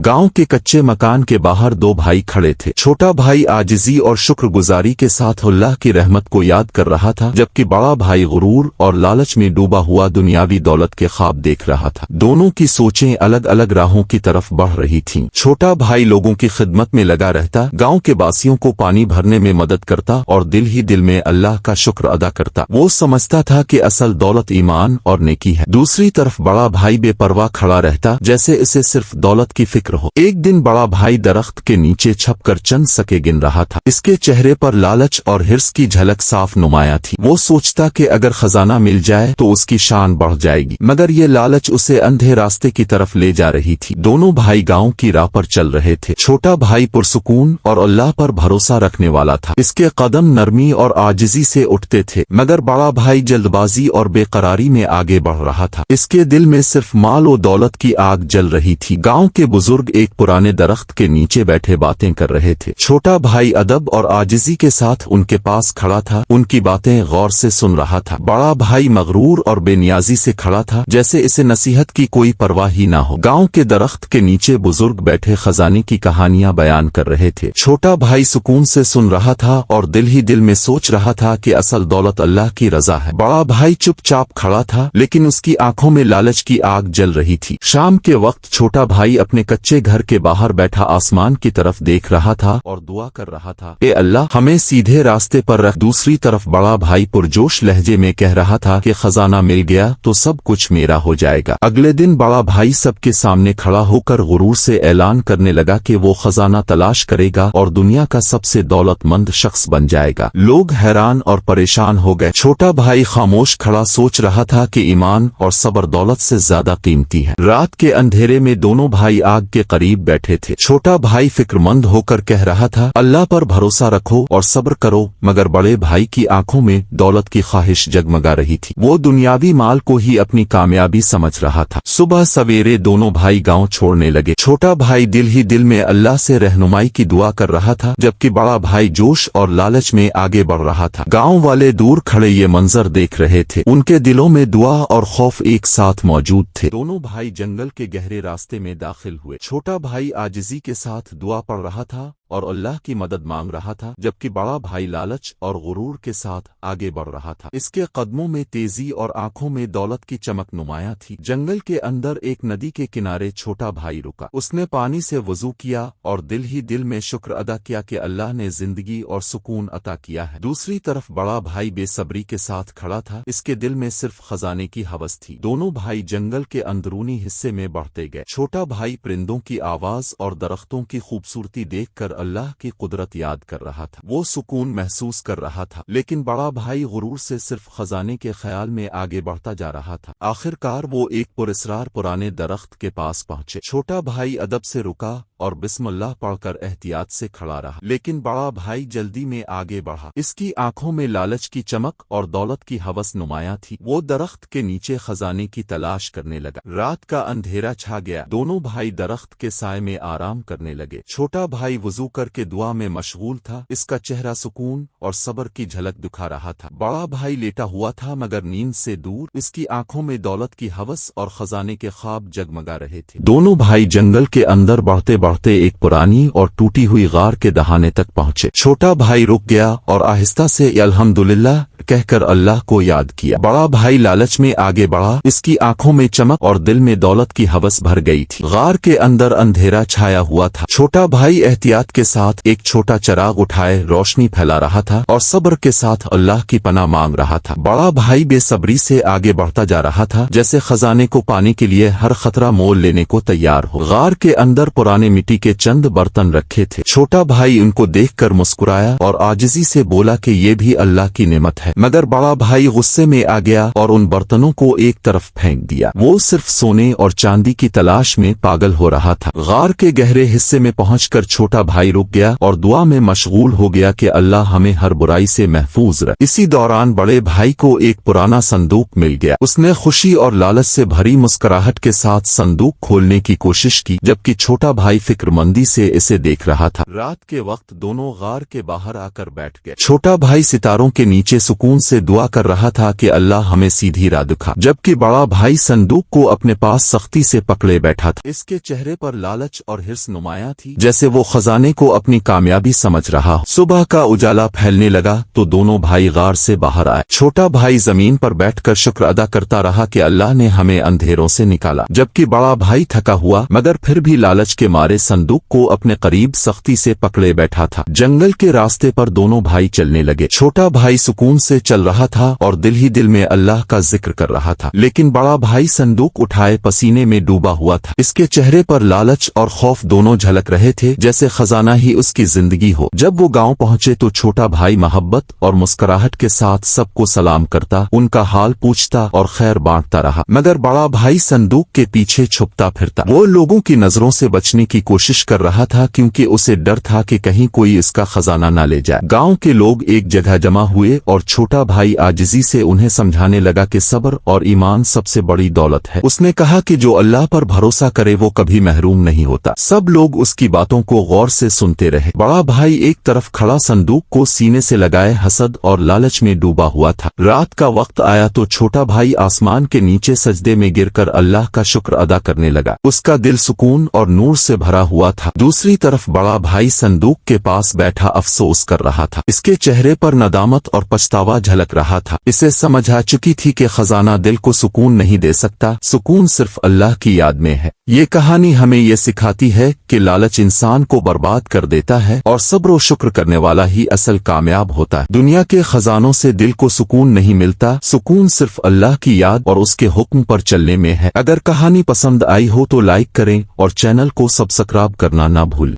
गांव के कच्चे मकान के बाहर दो भाई खड़े थे। छोटा भाई आजिजी और शुक्रगुजारी के साथ अल्लाह की रहमत को याद कर रहा था, जबकि बड़ा भाई गुरूर और लालच में डूबा हुआ दुनियावी दौलत के ख्वाब देख रहा था। दोनों की सोचें अलग अलग राहों की तरफ बढ़ रही थीं। छोटा भाई लोगों की खिदमत में लगा रहता, गांव के बासियों को पानी भरने में मदद करता और दिल ही दिल में अल्लाह का शुक्र अदा करता। वो समझता था कि असल दौलत ईमान और नेकी है। दूसरी तरफ बड़ा भाई बेपरवाह खड़ा रहता, जैसे इसे सिर्फ दौलत की फिक्र हो। एक दिन बड़ा भाई दरख्त के नीचे छपकर चंद सके गिन रहा था। इसके चेहरे पर लालच और हिर्स की झलक साफ नुमाया थी। वो सोचता कि अगर खजाना मिल जाए तो उसकी शान बढ़ जाएगी, मगर ये लालच उसे अंधे रास्ते की तरफ ले जा रही थी। दोनों भाई गांव की राह पर चल रहे थे। छोटा भाई पुरसुकून और अल्लाह पर भरोसा रखने वाला था। इसके कदम नरमी और आजिजी से उठते थे, मगर बड़ा भाई जल्दबाजी और बेकरारी में आगे बढ़ रहा था। इसके दिल में सिर्फ माल और दौलत की आग जल रही थी। गांव के बुजुर्ग एक पुराने दरख्त के नीचे बैठे बातें कर रहे थे। छोटा भाई अदब और आजिजी के साथ उनके पास खड़ा था, उनकी बातें गौर से सुन रहा था। बड़ा भाई मगरूर और बेनियाजी से खड़ा था, जैसे इसे नसीहत की कोई परवाह ही ना हो। गांव के दरख्त के नीचे बुजुर्ग बैठे खजाने की कहानियां बयान कर रहे थे। छोटा भाई सुकून से सुन रहा था और दिल ही दिल में सोच रहा था कि असल दौलत अल्लाह की रजा है। बड़ा भाई चुपचाप खड़ा था, लेकिन उसकी आंखों में लालच की आग जल रही थी। शाम के वक्त छोटा भाई अपने कच्चे घर के बाहर बैठा आसमान की तरफ देख रहा था और दुआ कर रहा था, ए अल्लाह हमें सीधे रास्ते पर रख। दूसरी तरफ बड़ा भाई पुरजोश लहजे में कह रहा था कि खजाना मिल गया तो सब कुछ मेरा हो जाएगा। अगले दिन बड़ा भाई सबके सामने खड़ा होकर गुरूर से ऐलान करने लगा कि वो खजाना तलाश करेगा और दुनिया का सबसे दौलतमंद शख्स बन जाएगा। लोग हैरान और परेशान हो गए। छोटा भाई खामोश खड़ा सोच रहा था कि ईमान और सब्र दौलत से ज्यादा कीमती है। रात के अंधेरे में दोनों भाई आग के करीब बैठे थे। छोटा भाई फिक्रमंद होकर कह रहा था, अल्लाह पर भरोसा रखो और सब्र करो, मगर बड़े भाई की आंखों में दौलत की ख्वाहिश जगमगा रही थी। वो दुनियावी माल को ही अपनी कामयाबी समझ रहा था। सुबह सवेरे दोनों भाई गांव छोड़ने लगे। छोटा भाई दिल ही दिल में अल्लाह से रहनुमाई की दुआ कर रहा था, जबकि बड़ा भाई जोश और लालच में आगे बढ़ रहा था। गांव वाले दूर खड़े ये मंजर देख रहे थे। उनके दिलों में दुआ और खौफ एक साथ मौजूद थे। दोनों भाई जंगल के गहरे रास्ते में दाखिल हुए। छोटा भाई आजिजी के साथ दुआ पढ़ रहा था और अल्लाह की मदद मांग रहा था, जबकि बड़ा भाई लालच और गुरूर के साथ आगे बढ़ रहा था। इसके कदमों में तेजी और आंखों में दौलत की चमक नुमाया थी। जंगल के अंदर एक नदी के किनारे छोटा भाई रुका। उसने पानी से वजू किया और दिल ही दिल में शुक्र अदा किया कि अल्लाह ने जिंदगी और सुकून अता किया है। दूसरी तरफ बड़ा भाई बेसब्री के साथ खड़ा था। इसके दिल में सिर्फ खजाने की हवस थी। दोनों भाई जंगल के अंदरूनी हिस्से में बढ़ते गए। छोटा भाई परिंदों की आवाज और दरख्तों की खूबसूरती देखकर अल्लाह की कुदरत याद कर रहा था। वो सुकून महसूस कर रहा था, लेकिन बड़ा भाई गुरूर से सिर्फ खजाने के ख्याल में आगे बढ़ता जा रहा था। आखिरकार वो एक पुरस्रार पुराने दरख्त के पास पहुंचे। छोटा भाई अदब से रुका और बिस्मिल्लाह पढ़कर एहतियात से खड़ा रहा, लेकिन बड़ा भाई जल्दी में आगे बढ़ा। इसकी आंखों में लालच की चमक और दौलत की हवस नुमाया थी। वो दरख्त के नीचे खजाने की तलाश करने लगा। रात का अंधेरा छा गया। दोनों भाई दरख्त के साए में आराम करने लगे। छोटा भाई वजू करके दुआ में मशगूल था। इसका चेहरा सुकून और सब्र की झलक दिखा रहा था। बड़ा भाई लेटा हुआ था, मगर नींद से दूर। इसकी आंखों में दौलत की हवस और खजाने के ख्वाब जगमगा रहे थे। दोनों भाई जंगल के अंदर बढ़ते बढ़ते एक पुरानी और टूटी हुई गार के दहाने तक पहुंचे। छोटा भाई रुक गया और आहिस्ता से अल्हम्दुलिल्लाह कहकर अल्लाह को याद किया। बड़ा भाई लालच में आगे बढ़ा। इसकी आंखों में चमक और दिल में दौलत की हवस भर गई थी। गार के अंदर अंधेरा छाया हुआ था। छोटा भाई एहतियात के साथ एक छोटा चिराग उठाए रोशनी फैला रहा था और सब्र के साथ अल्लाह की पनाह मांग रहा था। बड़ा भाई बेसब्री से आगे बढ़ता जा रहा था, जैसे खजाने को पाने के लिए हर खतरा मोल लेने को तैयार हो। गार के अंदर पुराने मिट्टी के चंद बर्तन रखे थे। छोटा भाई उनको देखकर मुस्कुराया और आजिजी से बोला कि ये भी अल्लाह की नेमत है, मगर बड़ा भाई गुस्से में आ गया और उन बर्तनों को एक तरफ फेंक दिया। वो सिर्फ सोने और चांदी की तलाश में पागल हो रहा था। गार के गहरे हिस्से में पहुंचकर छोटा भाई रुक गया और दुआ में मशगूल हो गया कि अल्लाह हमें हर बुराई से महफूज रखे। इसी दौरान बड़े भाई को एक पुराना संदूक मिल गया। उसने खुशी और लालच से भरी मुस्कुराहट के साथ संदूक खोलने की कोशिश की, जबकि छोटा भाई फिक्रमंदी से इसे देख रहा था। रात के वक्त दोनों गार के बाहर आकर बैठ गए। छोटा भाई सितारों के नीचे सुकून से दुआ कर रहा था कि अल्लाह हमें सीधी राह दिखा, जबकि बड़ा भाई संदूक को अपने पास सख्ती से पकड़े बैठा था। इसके चेहरे पर लालच और हिर्स नुमाया थी, जैसे वो खजाने को अपनी कामयाबी समझ रहा हो। सुबह का उजाला फैलने लगा तो दोनों भाई गार से बाहर आए। छोटा भाई जमीन पर बैठकर शुक्र अदा करता रहा कि अल्लाह ने हमें अंधेरों से निकाला, जबकि बड़ा भाई थका हुआ मगर फिर भी लालच के मारे संदूक को अपने करीब सख्ती से पकड़े बैठा था। जंगल के रास्ते पर दोनों भाई चलने लगे। छोटा भाई सुकून से चल रहा था और दिल ही दिल में अल्लाह का जिक्र कर रहा था, लेकिन बड़ा भाई संदूक उठाए पसीने में डूबा हुआ था। इसके चेहरे पर लालच और खौफ दोनों झलक रहे थे, जैसे खजाना ही उसकी जिंदगी हो। जब वो गांव पहुंचे तो छोटा भाई मोहब्बत और मुस्कुराहट के साथ सबको सलाम करता, उनका हाल पूछता और खैर बांटता रहा, मगर बड़ा भाई संदूक के पीछे छुपता फिरता। वो लोगों की नजरों से बचने की कोशिश कर रहा था क्योंकि उसे डर था कि कहीं कोई इसका खजाना न ले जाए। गांव के लोग एक जगह जमा हुए और छोटा भाई आजिजी से उन्हें समझाने लगा कि सब्र और ईमान सबसे बड़ी दौलत है। उसने कहा कि जो अल्लाह पर भरोसा करे वो कभी महरूम नहीं होता। सब लोग उसकी बातों को गौर से सुनते रहे। बड़ा भाई एक तरफ खड़ा संदूक को सीने से लगाए हसद और लालच में डूबा हुआ था। रात का वक्त आया तो छोटा भाई आसमान के नीचे सजदे में गिरकर अल्लाह का शुक्र अदा करने लगा। उसका दिल सुकून और नूर से भरा हुआ था। दूसरी तरफ बड़ा भाई संदूक के पास बैठा अफसोस कर रहा था। इसके चेहरे पर नदामत और पछतावा झलक रहा था। इसे समझ आ चुकी थी कि खजाना दिल को सुकून नहीं दे सकता, सुकून सिर्फ अल्लाह की याद में है। ये कहानी हमें ये सिखाती है कि लालच इंसान को बर्बाद कर देता है और सब्र और शुक्र करने वाला ही असल कामयाब होता है। दुनिया के खजानों से दिल को सुकून नहीं मिलता, सुकून सिर्फ अल्लाह की याद और उसके हुक्म पर चलने में है। अगर कहानी पसंद आई हो तो लाइक करें और चैनल को सब्सक्राइब करना ना भूलें।